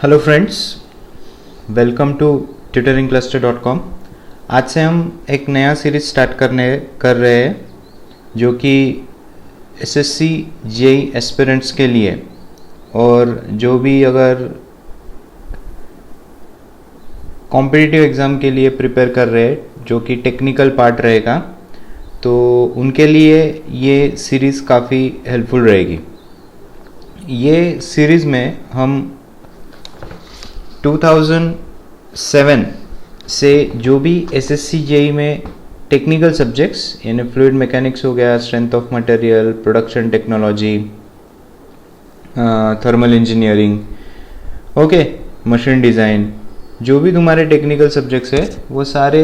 Hello friends, welcome to tutoringcluster.com। आज से हम एक नया सीरीज स्टार्ट कर रहे हैं जो कि एसएससी जेईई एस्पिरेंट्स के लिए और जो भी अगर कॉम्पिटिटिव एग्ज़ाम के लिए प्रिपेयर कर रहे हैं जो कि टेक्निकल पार्ट रहेगा, तो उनके लिए ये सीरीज़ काफ़ी हेल्पफुल रहेगी। ये सीरीज़ में हम 2007 से जो भी एसएससी जेईई में टेक्निकल सब्जेक्ट्स यानी फ्लूइड मैकेनिक्स हो गया, strength of material, production technology, thermal engineering, okay, machine design, जो भी तुम्हारे टेक्निकल सब्जेक्ट्स है वो सारे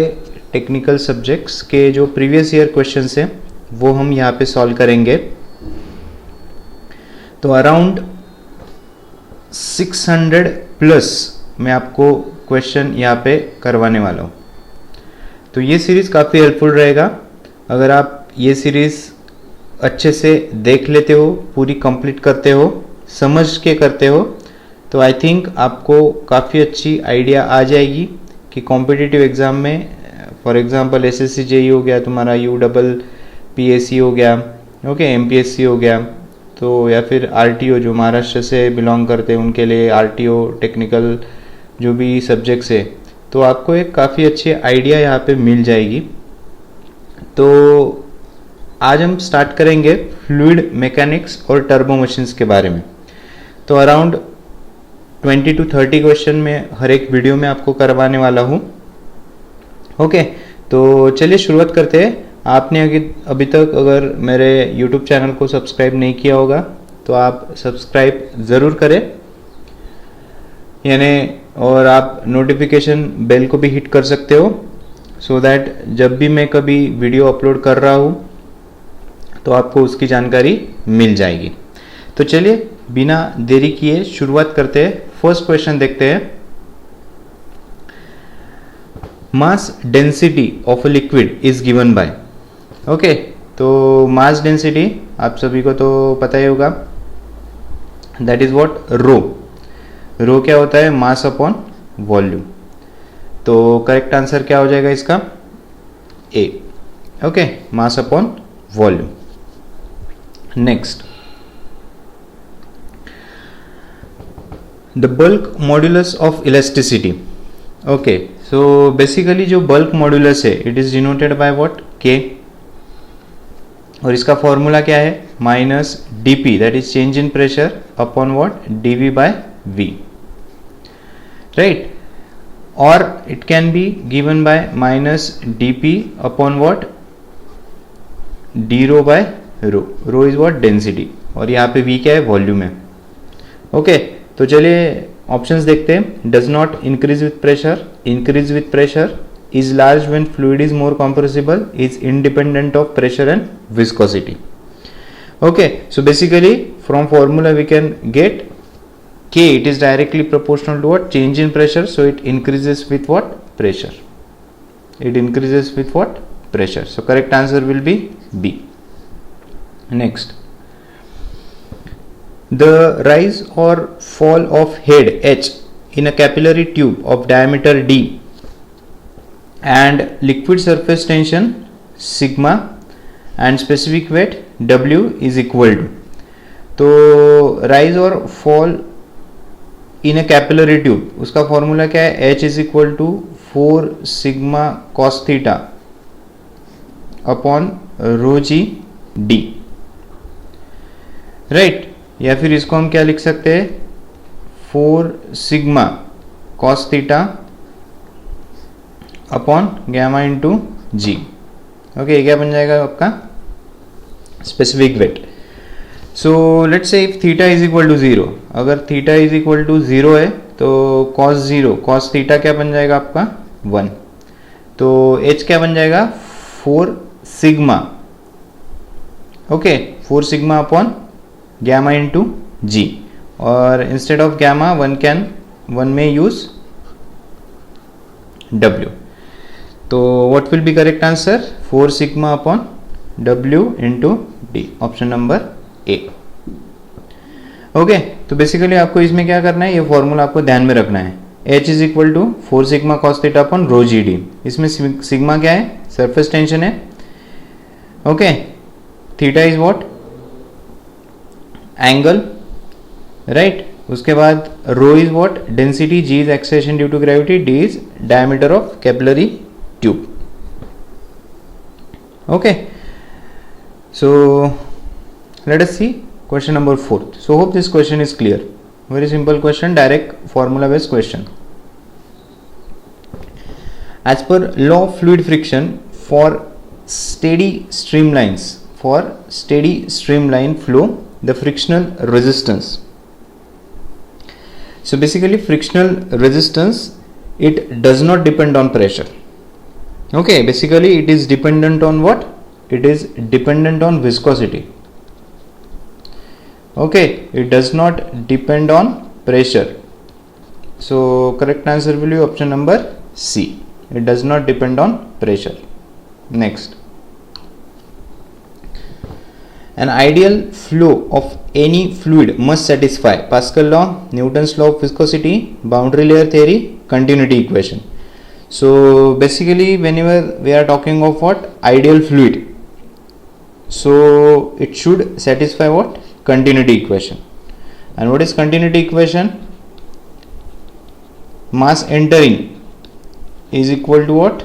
टेक्निकल सब्जेक्ट्स के जो प्रीवियस ईयर क्वेश्चंस हैं वो हम यहाँ पे सॉल्व करेंगे। तो अराउंड 600 प्लस मैं आपको क्वेश्चन यहाँ पे करवाने वाला हूँ। तो ये सीरीज़ काफ़ी हेल्पफुल रहेगा। अगर आप ये सीरीज़ अच्छे से देख लेते हो, पूरी कंप्लीट करते हो, समझ के करते हो, तो आई थिंक आपको काफ़ी अच्छी आइडिया आ जाएगी कि कॉम्पिटिटिव एग्ज़ाम में, फॉर एग्जांपल एसएससी जेईई हो गया, तुम्हारा यूपीएससी हो गया, ओके, एमपीएससी हो गया, तो या फिर आरटीओ जो महाराष्ट्र से बिलोंग करते हैं उनके लिए आरटीओ टेक्निकल जो भी सब्जेक्ट्स है, तो आपको एक काफ़ी अच्छी आइडिया यहाँ पे मिल जाएगी। तो आज हम स्टार्ट करेंगे फ्लूइड मैकेनिक्स और टर्बो मशीन्स के बारे में। तो अराउंड 20 to 30 क्वेश्चन में हर एक वीडियो में आपको करवाने वाला हूँ। ओके, तो चलिए शुरुआत करते हैं। आपने अभी तक अगर मेरे YouTube चैनल को सब्सक्राइब नहीं किया होगा तो आप सब्सक्राइब ज़रूर करें, यानी और आप नोटिफिकेशन बेल को भी हिट कर सकते हो सो दैट जब भी मैं कभी वीडियो अपलोड कर रहा हूँ तो आपको उसकी जानकारी मिल जाएगी। तो चलिए बिना देरी किए शुरुआत करते हैं। फर्स्ट क्वेश्चन देखते हैं। Mass density of a liquid is given by, okay, तो मास डेंसिटी आप सभी को तो पता ही होगा, that is what, rho. Rho क्या होता है? Mass upon volume. तो करेक्ट आंसर क्या हो जाएगा इसका? A, okay, mass upon volume. Next, the bulk modulus of elasticity. Okay, so basically जो बल्क मॉड्यूलस है it is denoted by what? K, और इसका फॉर्मूला क्या है? Minus dp, that is change in pressure, upon what? dv by v, right? और it can be given bye minus dp upon what? d row by row. Row is what? Density, और यहाँ पे v क्या है? Volume है। Okay, तो चलिए options देखते हैं। Does not increase with pressure, increase with pressure, is large when fluid is more compressible, is independent of pressure and viscosity. Okay, so basically from formula we can get K, it is directly proportional to what? Change in pressure, so it increases with what? Pressure. It increases with what? Pressure. So correct answer will be B. Next, the rise or fall of head H in a capillary tube of diameter D and liquid surface tension sigma and specific weight W is equal to, तो rise और fall in a capillary tube, उसका formula क्या है? H is equal to 4 sigma cos theta upon rho g d, right? या फिर इसको हम क्या लिख सकते हैं? 4 sigma cos theta upon gamma into G. Okay, क्या बन जाएगा आपका? Specific weight. So let's say if theta is equal to 0, अगर थीटा इज इक्वल टू 0 है तो कॉस 0, कॉस थीटा क्या बन जाएगा आपका? 1। तो एच क्या बन जाएगा? 4 sigma, okay, 4 sigma upon gamma into G, और इंस्टेड ऑफ गैमा वन में यूज W। तो what will be correct answer? 4 sigma upon W into D, option number A. Okay, तो बेसिकली आपको इसमें क्या करना है, ये फॉर्मूला आपको ध्यान में रखना है। H is equal to 4 sigma cos theta upon rho G D. इसमें सिग्मा क्या है, सरफेस टेंशन है, okay. Theta is what, angle, right. उसके बाद rho is what, density, G is acceleration due to gravity, D is diameter of capillary tube, okay. So let us see question number 4. So hope this question is clear. Very simple question, direct formula based question. As per law of fluid friction, for steady streamline flow, the frictional resistance. So basically frictional resistance, it does not depend on pressure, okay. Basically it is dependent on what, it is dependent on viscosity, okay. It does not depend on pressure. So correct answer will be option number C. It does not depend on pressure. Next, an ideal flow of any fluid must satisfy Pascal law, Newton's law of viscosity, boundary layer theory, continuity equation. So basically whenever we are talking of what, ideal fluid, so it should satisfy what, continuity equation. And what is continuity equation? Mass entering is equal to what,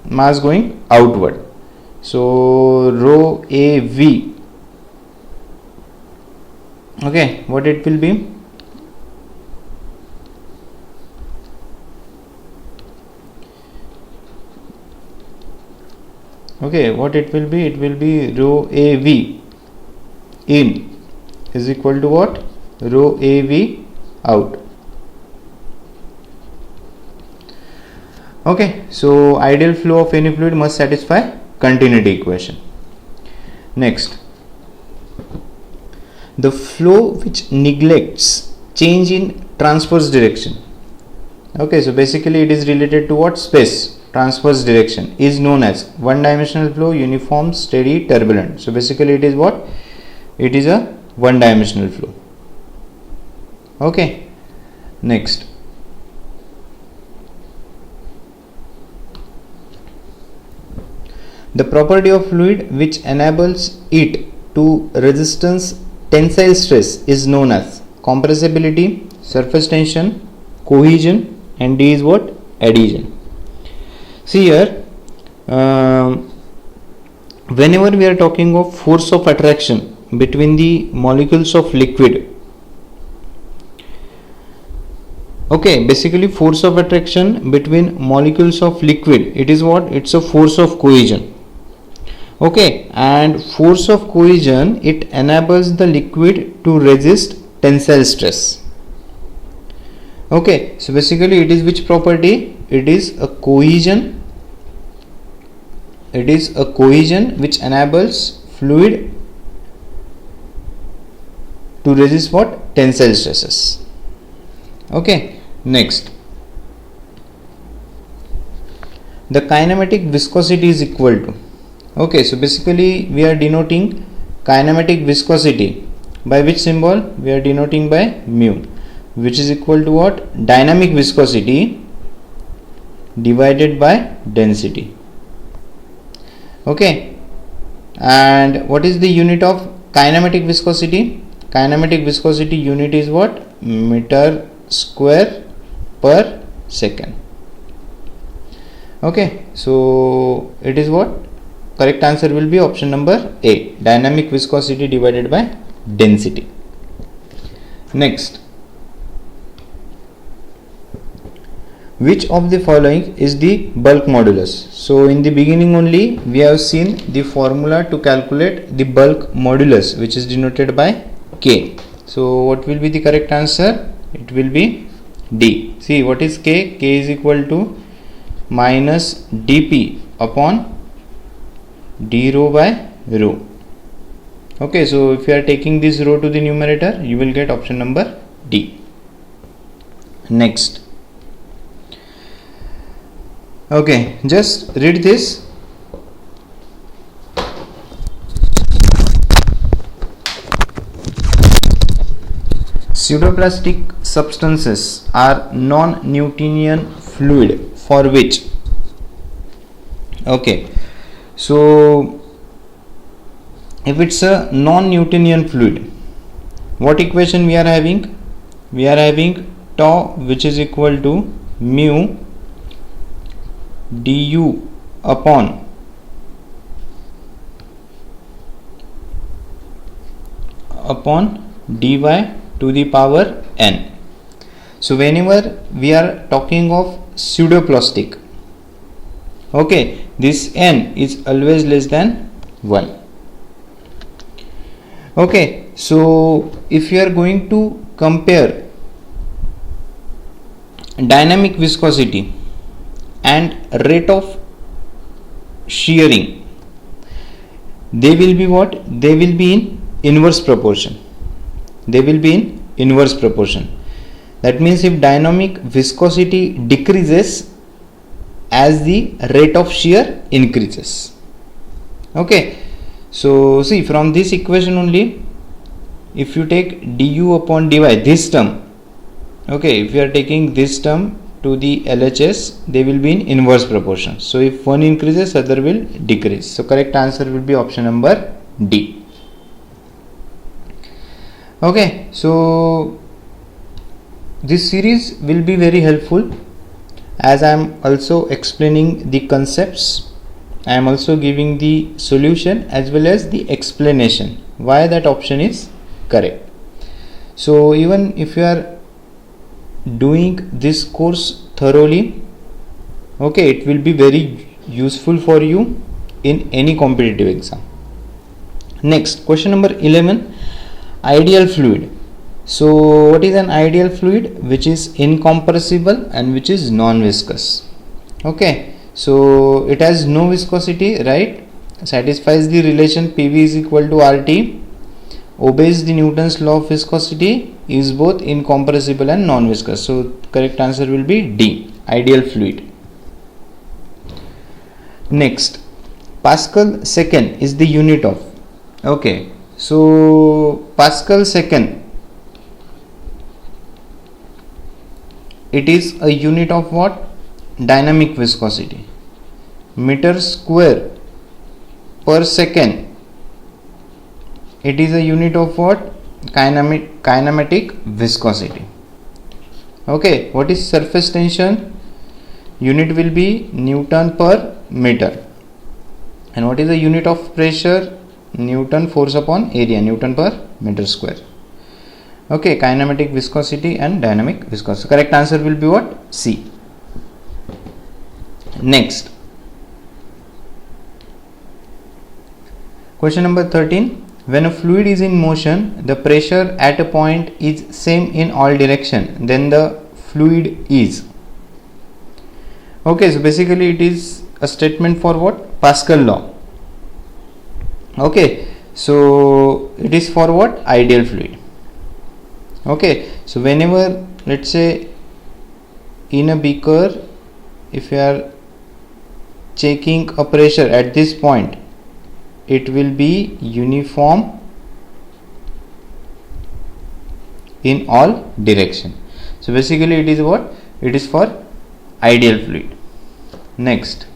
mass going outward. So rho a v, okay, what it will be, okay, what it will be, it will be rho a v in is equal to what, rho a v out, okay. So ideal flow of any fluid must satisfy continuity equation. Next, the flow which neglects change in transverse direction, okay. So basically it is related to what, space, transverse direction, is known as one dimensional flow, uniform, steady, turbulent. So basically it is what, it is a one dimensional flow, okay. Next, the property of fluid which enables it to resistance tensile stress is known as compressibility, surface tension, cohesion, and D is what, adhesion. See here, whenever we are talking of force of attraction between the molecules of liquid, okay, basically force of attraction between molecules of liquid, it is what, it's a force of cohesion, okay. And force of cohesion, it enables the liquid to resist tensile stress, okay. So basically it is which property, it is a cohesion, it is a cohesion which enables fluid to resist what, tensile stresses, okay. Next, the kinematic viscosity is equal to, okay. So basically we are denoting kinematic viscosity by which symbol, we are denoting by mu, which is equal to what, dynamic viscosity divided by density, okay. And what is the unit of kinematic viscosity? Kinematic viscosity unit is what, meter square per second, okay. So it is what, correct answer will be option number A, dynamic viscosity divided by density. Next, which of the following is the bulk modulus? So in the beginning only we have seen the formula to calculate the bulk modulus, which is denoted by K. So what will be the correct answer? It will be D. See, what is K? K is equal to minus dP upon d rho by rho, okay. So if you are taking this rho to the numerator, you will get option number D. Next, okay, just read this. pseudoplastic substances are non-Newtonian fluid for which, okay, so if it's a non-Newtonian fluid, what equation we are having? We are having tau, which is equal to mu du upon dy to the power n. So whenever we are talking of pseudoplastic, okay, this n is always less than 1. Okay, so if you are going to compare dynamic viscosity and rate of shearing, they will be what? They will be in inverse proportion. They will be in inverse proportion. That means if dynamic viscosity decreases as the rate of shear increases. Okay, so see, from this equation only, if you take du upon dy, this term, okay, if you are taking this term to the LHS, they will be in inverse proportion. So if one increases, other will decrease. So correct answer will be option number D. Okay, so this series will be very helpful, as I am also explaining the concepts. I am also giving the solution as well as the explanation why that option is correct. So even if you are doing this course thoroughly, okay, it will be very useful for you in any competitive exam. Next, question number 11, ideal fluid. So what is an ideal fluid? Which is incompressible and which is non-viscous. Okay, so it has no viscosity, right? Satisfies the relation PV is equal to RT, obeys the Newton's law of viscosity, is both incompressible and non-viscous. So correct answer will be D, ideal fluid. Next, Pascal second is the unit of, okay, so Pascal second, it is a unit of what? Dynamic viscosity. Meter square per second, it is a unit of what? Kinematic viscosity. Okay, what is surface tension? Unit will be Newton per meter. And what is the unit of pressure? Newton force upon area, Newton per meter square. Okay, kinematic viscosity and dynamic viscosity. Correct answer will be what? C. Next, question number 13. When a fluid is in motion, the pressure at a point is same in all direction, then the fluid is. Okay, so basically it is a statement for what? Pascal law. Okay, so it is for what? Ideal fluid. Okay, so whenever, let's say, in a beaker, if you are checking a pressure at this point, it will be uniform in all direction. So basically it is what? It is for ideal fluid. Next,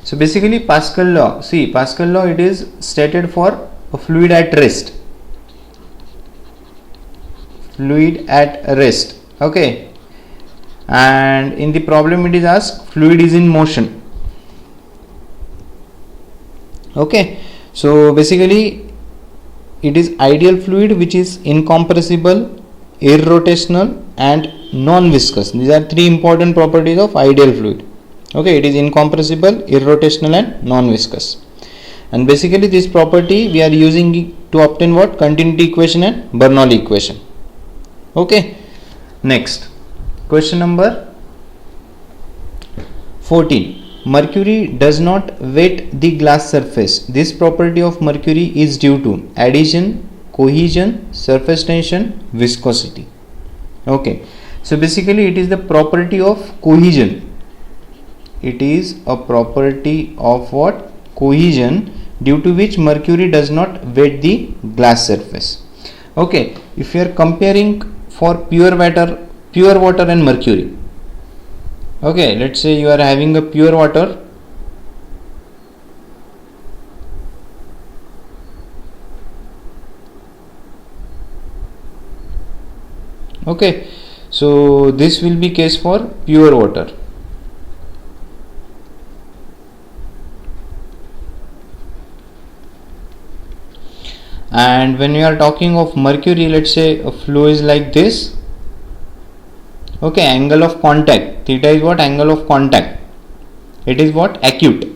so basically Pascal law, see, Pascal law, it is stated for a fluid at rest. Fluid at rest. Okay, and in the problem it is asked fluid is in motion. Okay, so basically it is ideal fluid which is incompressible, irrotational and non-viscous. These are three important properties of ideal fluid. Okay, it is incompressible, irrotational and non-viscous. And basically this property we are using to obtain what? Continuity equation and Bernoulli equation. Okay, next, question number 14. Mercury does not wet the glass surface. This property of mercury is due to adhesion, cohesion, surface tension, viscosity. Okay, so basically it is the property of cohesion. It is a property of what? Cohesion, due to which mercury does not wet the glass surface. Okay, if you are comparing for pure water and mercury. Okay, let's say you are having a pure water. Okay, so this will be case for pure water. And when we are talking of mercury, let's say a flow is like this. Okay, angle of contact, theta is what? Angle of contact. It is what? Acute.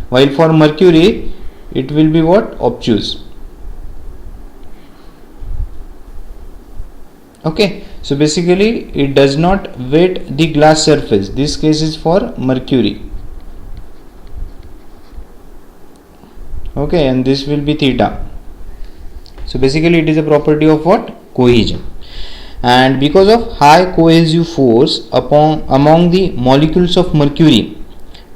While for mercury, it will be what? Obtuse. Okay, so basically it does not wet the glass surface. This case is for mercury. Okay, and this will be theta. So basically it is a property of what? Cohesion. And because of high cohesive force among the molecules of mercury,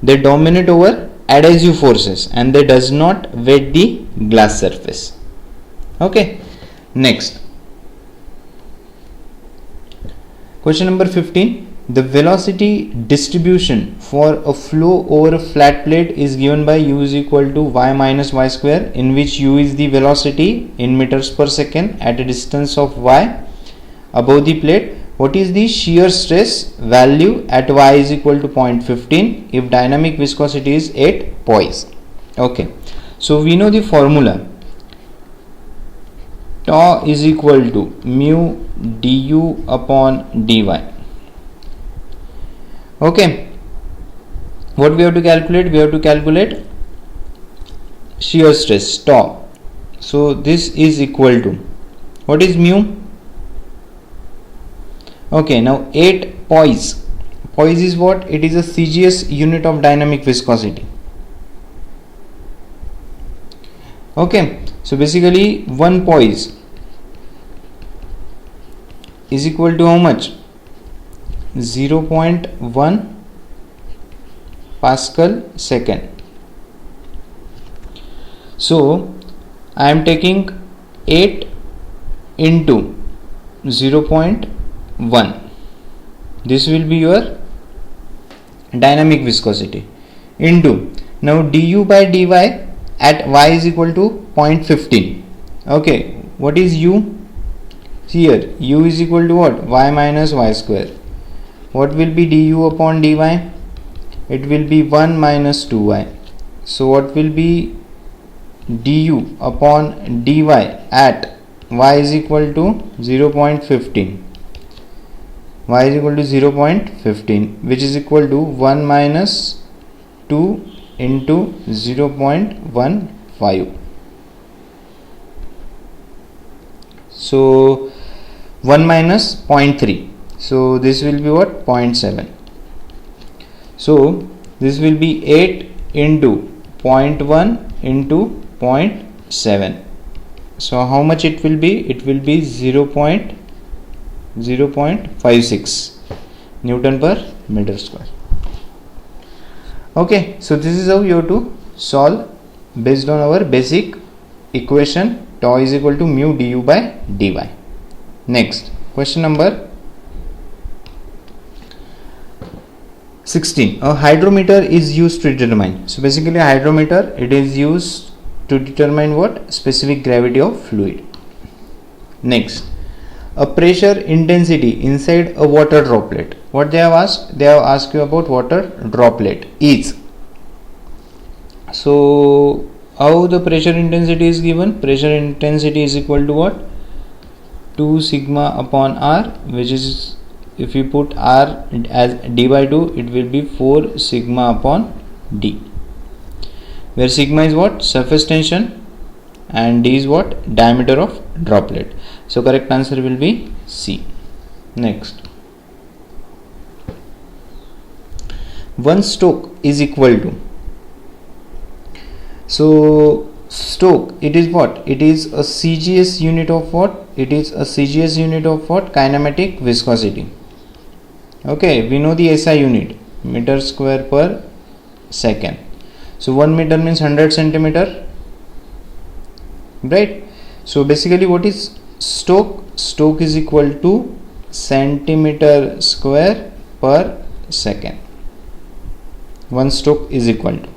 they dominate over adhesive forces and they does not wet the glass surface. Okay, next. Question number 15. The velocity distribution for a flow over a flat plate is given by u is equal to y minus y square, in which u is the velocity in meters per second at a distance of y above the plate. What is the shear stress value at y is equal to 0.15 if dynamic viscosity is 8 poise? Okay, so we know the formula. Tau is equal to mu du upon dy. Okay, what we have to calculate? We have to calculate shear stress, tau. So this is equal to, what is mu? Okay, now 8 poise. Poise is what? It is a CGS unit of dynamic viscosity. Okay, so basically 1 poise is equal to how much? 0.1 Pascal second. So I am taking 8 into 0.1. This will be your dynamic viscosity into, now du by dy at y is equal to 0.15. Okay, what is u? Here u is equal to what? Y minus y square. What will be du upon dy? It will be 1 minus 2y. So what will be du upon dy at y is equal to 0.15? Y is equal to 0.15, which is equal to 1 minus 2 into 0.15. So 1 minus 0.3. So this will be what? 0.7. So this will be 8 into 0.1 into 0.7. So how much it will be? It will be 0.56 Newton per meter square. Okay, so this is how you have to solve based on our basic equation, tau is equal to mu du by dy. Next, question number 16. A hydrometer is used to determine. So basically a hydrometer, it is used to determine what? Specific gravity of fluid. Next, a pressure intensity inside a water droplet. What they have asked? They have asked you about water droplet is. So how the pressure intensity is given? Pressure intensity is equal to what? 2 sigma upon r, which is, if you put r as d by 2, it will be 4 sigma upon d, where sigma is what? Surface tension and d is what? Diameter of droplet. So correct answer will be C. Next, 1 Stoke is equal to, so Stoke, it is what? It is a CGS unit of what? It is a CGS unit of what? Kinematic viscosity. Okay, we know the SI unit, meter square per second. So 1 meter means 100 centimeter, right? So basically what is Stoke is equal to centimeter square per second. 1 Stoke is equal to.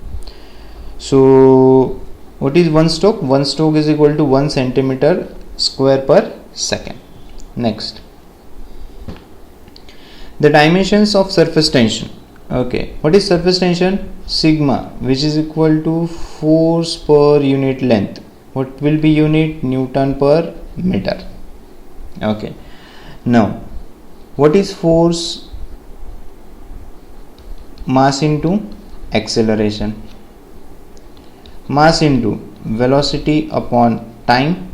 So what is 1 Stoke? 1 Stoke is equal to 1 centimeter square per second. Next, the dimensions of surface tension. Okay, what is surface tension? Sigma, which is equal to force per unit length. What will be unit? Newton per meter. Okay, now what is force? Mass into acceleration. Mass into velocity upon time.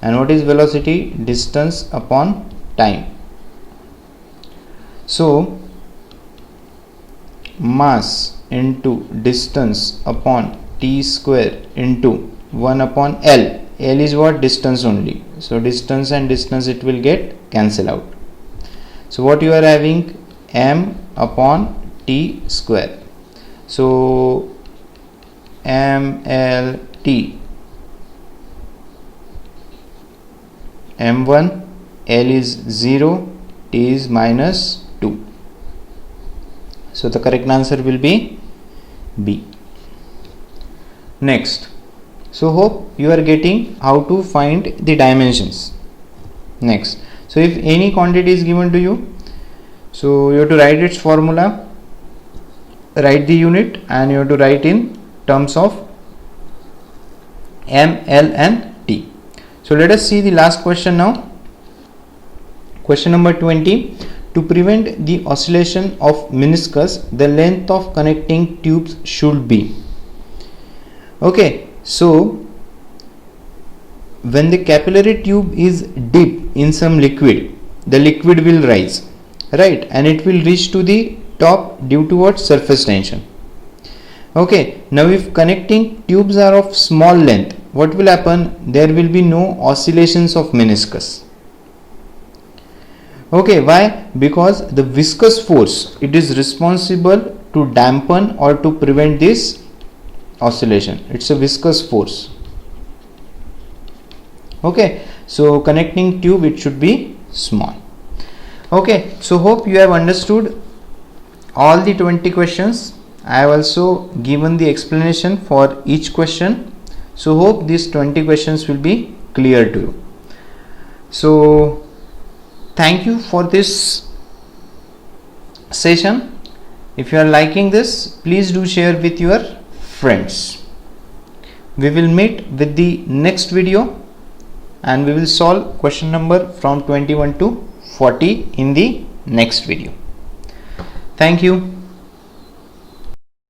And what is velocity? Distance upon time. So mass into distance upon t square into 1 upon L. L is what? Distance only. So distance and distance, it will get cancel out. So what you are having? M upon t square. So MLT. M1, L is 0, T is minus 2. So the correct answer will be B. Next, so hope you are getting how to find the dimensions. Next, so if any quantity is given to you, so you have to write its formula, write the unit, and you have to write in terms of M, L and T. So let us see the last question now. Question number 20. To prevent the oscillation of meniscus, the length of connecting tubes should be. Okay, so when the capillary tube is dipped in some liquid, the liquid will rise, right, and it will reach to the top due to what? Surface tension. Okay, now if connecting tubes are of small length, what will happen? There will be no oscillations of meniscus. Okay, why? Because the viscous force, it is responsible to dampen or to prevent this oscillation. It's a viscous force. Okay, so connecting tube, it should be small. Okay, so hope you have understood all the 20 questions. I have also given the explanation for each question. So hope these 20 questions will be clear to you. So thank you for this session. If you are liking this, please do share with your friends. We will meet with the next video and we will solve question number from 21 to 40 in the next video. Thank you.